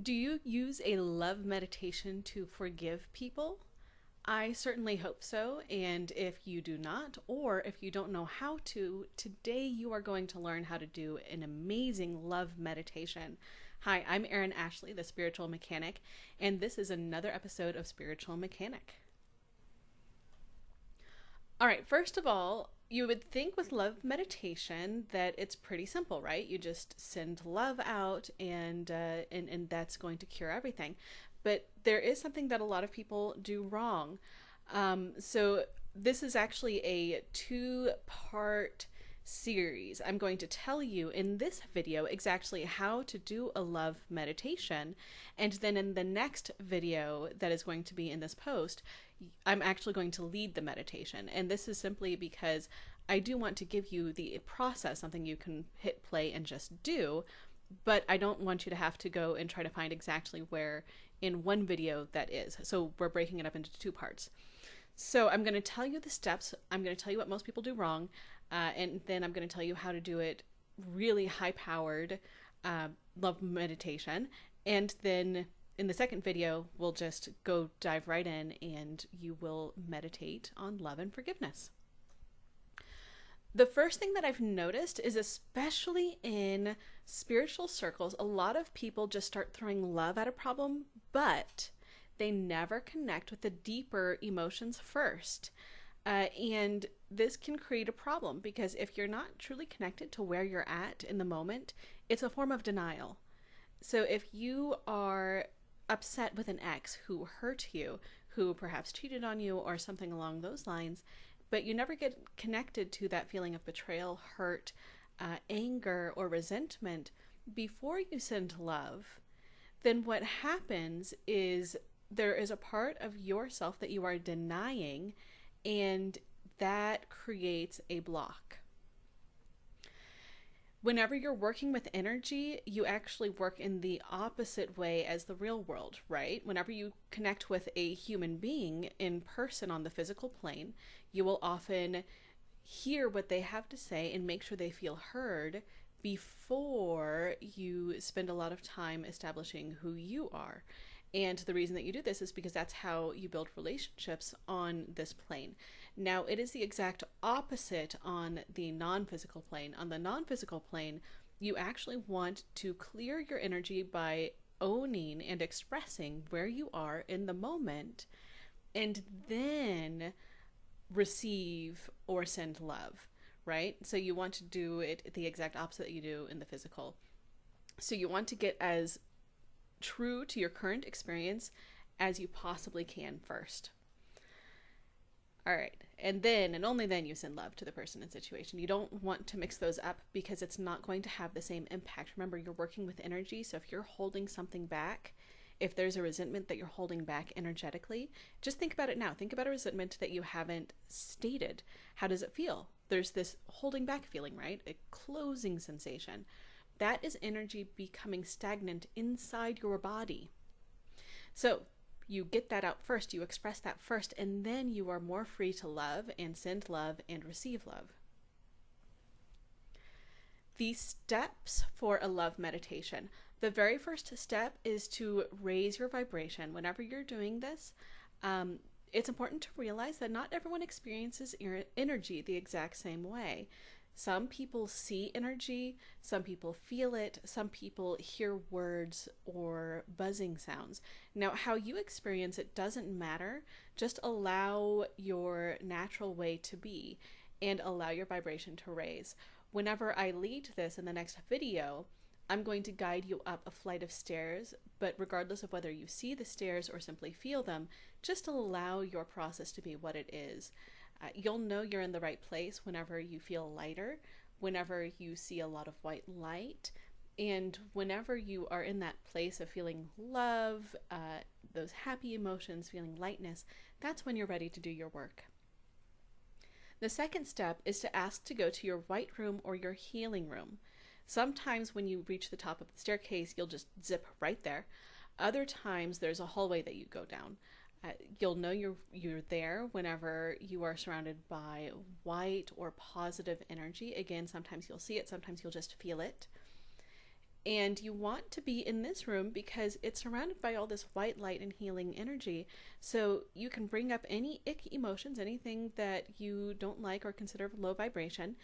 Do you use a love meditation to forgive people? I certainly hope so. And if you do not, or if you don't know how to, today you are going to learn how to do an amazing love meditation. Hi, I'm Erin-Ashley, the spiritual mechanic, and this is another episode of Spiritual Mechanic. All right, first of all, you would think with love meditation that it's pretty simple, right? You just send love out, and that's going to cure everything. But there is something that a lot of people do wrong. So this is actually a two-part series. I'm going to tell you in this video exactly how to do a love meditation, and then in the next video that is going to be in this post, I'm actually going to lead the meditation. And this is simply because I do want to give you the process, something you can hit play and just do, but I don't want you to have to go and try to find exactly where in one video that is. So we're breaking it up into two parts. So I'm going to tell you the steps. I'm going to tell you what most people do wrong, and then I'm going to tell you how to do it really high-powered love meditation. And then in the second video, we'll just go dive right in and you will meditate on love and forgiveness. The first thing that I've noticed is, especially in spiritual circles, a lot of people just start throwing love at a problem, but they never connect with the deeper emotions first. And this can create a problem because if you're not truly connected to where you're at in the moment, it's a form of denial. So if you are upset with an ex who hurt you, who perhaps cheated on you or something along those lines, but you never get connected to that feeling of betrayal, hurt, anger, or resentment before you send love, then what happens is there is a part of yourself that you are denying, and that creates a block. Whenever you're working with energy, you actually work in the opposite way as the real world, right? Whenever you connect with a human being in person on the physical plane, you will often hear what they have to say and make sure they feel heard before you spend a lot of time establishing who you are. And the reason that you do this is because that's how you build relationships on this plane. Now, it is the exact opposite on the non-physical plane. On the non-physical plane, you actually want to clear your energy by owning and expressing where you are in the moment, and then receive or send love, right? So you want to do it the exact opposite that you do in the physical. So you want to get as true to your current experience as you possibly can first. All right, and then and only then you send love to the person and situation. You don't want to mix those up because it's not going to have the same impact. Remember, you're working with energy, so if you're holding something back, if there's a resentment that you're holding back energetically, just think about it now. Think about a resentment that you haven't stated. How does it feel? There's this holding back feeling, right? A closing sensation. That is energy becoming stagnant inside your body. So you get that out first, you express that first, and then you are more free to love and send love and receive love. The steps for a love meditation. The very first step is to raise your vibration. Whenever you're doing this, it's important to realize that not everyone experiences energy the exact same way. Some people see energy, some people feel it, some people hear words or buzzing sounds. Now, how you experience it doesn't matter. Just allow your natural way to be and allow your vibration to raise. Whenever I lead this in the next video, I'm going to guide you up a flight of stairs, but regardless of whether you see the stairs or simply feel them, just allow your process to be what it is. You'll know you're in the right place whenever you feel lighter, whenever you see a lot of white light, and whenever you are in that place of feeling love, those happy emotions, feeling lightness, that's when you're ready to do your work. The second step is to ask to go to your white room or your healing room. Sometimes when you reach the top of the staircase, you'll just zip right there. Other times there's a hallway that you go down. You'll know you're there whenever you are surrounded by white or positive energy. Again, sometimes you'll see it, sometimes you'll just feel it. And you want to be in this room because it's surrounded by all this white light and healing energy. So you can bring up any ick emotions, anything that you don't like or consider low vibration,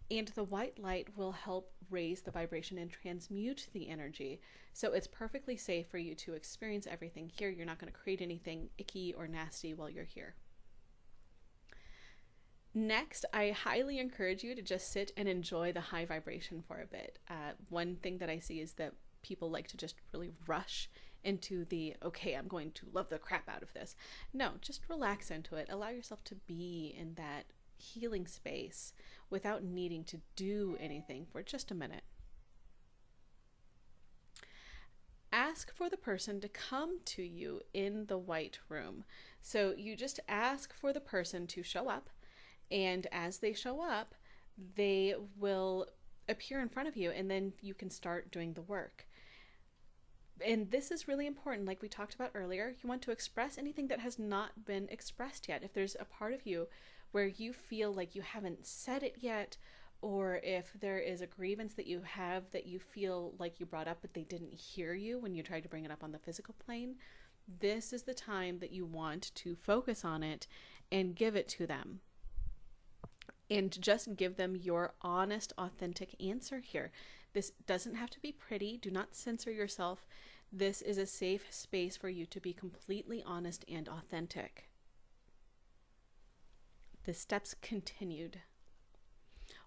and the white light will help raise the vibration and transmute the energy. So it's perfectly safe for you to experience everything here. You're not going to create anything icky or nasty while you're here. Next, I highly encourage you to just sit and enjoy the high vibration for a bit. One thing that I see is that people like to just really rush into the, okay, I'm going to love the crap out of this. No, just relax into it. Allow yourself to be in that healing space without needing to do anything for just a minute. Ask for the person to come to you in the white room. So you just ask for the person to show up. And as they show up, they will appear in front of you, and then you can start doing the work. And this is really important. Like we talked about earlier, you want to express anything that has not been expressed yet. If there's a part of you where you feel like you haven't said it yet, or if there is a grievance that you have that you feel like you brought up but they didn't hear you when you tried to bring it up on the physical plane, this is the time that you want to focus on it and give it to them. And just give them your honest, authentic answer here. This doesn't have to be pretty. Do not censor yourself. This is a safe space for you to be completely honest and authentic. The steps continued.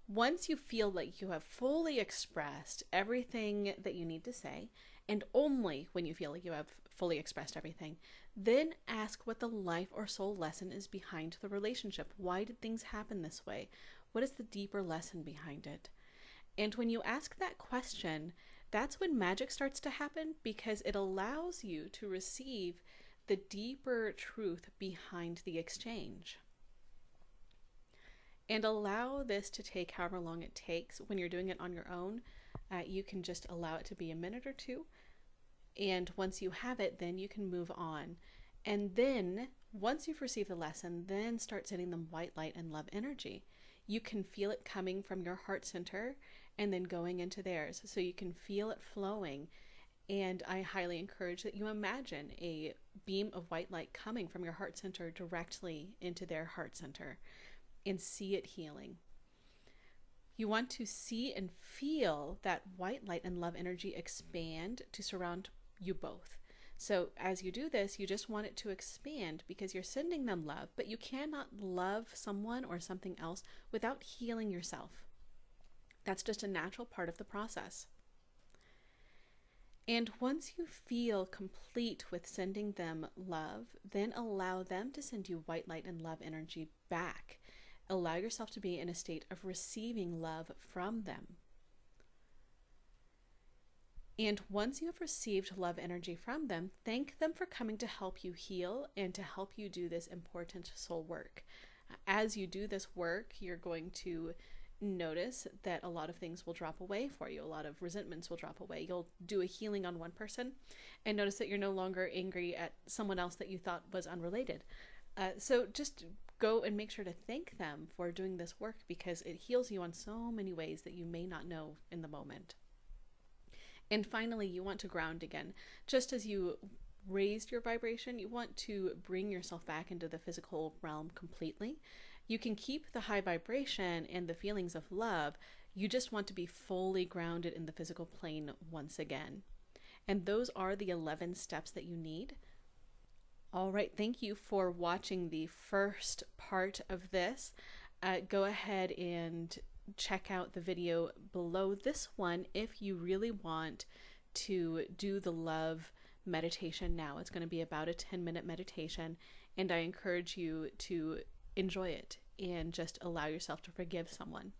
Once you feel like you have fully expressed everything that you need to say, and only when you feel like you have fully expressed everything, then ask what the life or soul lesson is behind the relationship. Why did things happen this way? What is the deeper lesson behind it? And when you ask that question, that's when magic starts to happen, because it allows you to receive the deeper truth behind the exchange. And allow this to take however long it takes. When you're doing it on your own, you can just allow it to be a minute or two. And once you have it, then you can move on. And then once you've received the lesson, then start sending them white light and love energy. You can feel it coming from your heart center and then going into theirs. So you can feel it flowing. And I highly encourage that you imagine a beam of white light coming from your heart center directly into their heart center, and see it healing. You want to see and feel that white light and love energy expand to surround you both. So as you do this, you just want it to expand because you're sending them love, but you cannot love someone or something else without healing yourself. That's just a natural part of the process. And once you feel complete with sending them love, then allow them to send you white light and love energy back. Allow yourself to be in a state of receiving love from them. And once you have received love energy from them, thank them for coming to help you heal and to help you do this important soul work. As you do this work, you're going to notice that a lot of things will drop away for you. A lot of resentments will drop away. You'll do a healing on one person and notice that you're no longer angry at someone else that you thought was unrelated. So just go and make sure to thank them for doing this work, because it heals you on so many ways that you may not know in the moment. And finally, you want to ground again. Just as you raised your vibration, you want to bring yourself back into the physical realm completely. You can keep the high vibration and the feelings of love. You just want to be fully grounded in the physical plane once again. And those are the 11 steps that you need. All right, thank you for watching the first part of this. Go ahead and check out the video below this one if you really want to do the love meditation now. It's going to be about a 10-minute meditation, and I encourage you to enjoy it and just allow yourself to forgive someone.